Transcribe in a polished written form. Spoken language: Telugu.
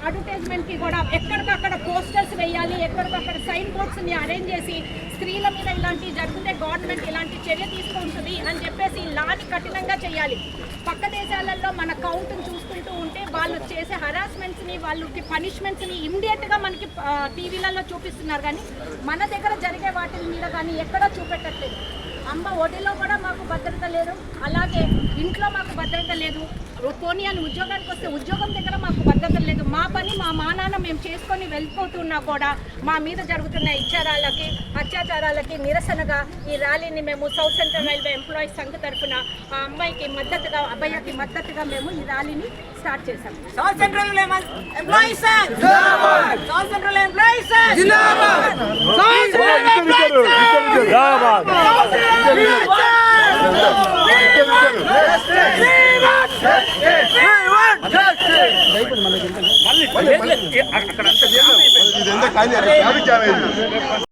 అడ్వర్టైజ్మెంట్కి కూడా ఎక్కడికక్కడ పోస్టర్స్ వేయాలి, ఎక్కడికక్కడ సైన్ బోర్డ్స్ని అరేంజ్ చేసి స్త్రీల మీద ఇలాంటివి జరిగితే గవర్నమెంట్ ఇలాంటి చర్య తీసుకుంటుంది అని చెప్పేసి లాని కఠినంగా చేయాలి. పక్క దేశాలలో మన కౌంట్ని చూసుకుంటూ ఉంటే వాళ్ళు చేసే హరాస్మెంట్స్ని, వాళ్ళకి పనిష్మెంట్స్ని ఇమ్మీడియట్గా మనకి టీవీలలో చూపిస్తున్నారు, కానీ మన దగ్గర జరిగే వాటి మీద కానీ ఎక్కడా చూపెట్టట్లేదు. అమ్మ ఒడిలో కూడా మాకు భద్రత లేదు, అలాగే ఇంట్లో మాకు భద్రత లేదు. పోనీ అని ఉద్యోగానికి వస్తే ఉద్యోగం దగ్గర మాకు భద్రత లేదు. మా పని మా నాన్న మేము చేసుకొని వెళ్ళిపోతున్నా కూడా మా మీద జరుగుతున్న అత్యాచారాలకి నిరసనగా ఈ ర్యాలీని మేము సౌత్ సెంట్రల్ రైల్వే ఎంప్లాయీస్ సంఘ తరఫున ఆ అమ్మాయికి మద్దతుగా, అబ్బాయికి మద్దతుగా మేము ఈ ర్యాలీని స్టార్ట్ చేశాము. South central employees south central employees మళ్ళీ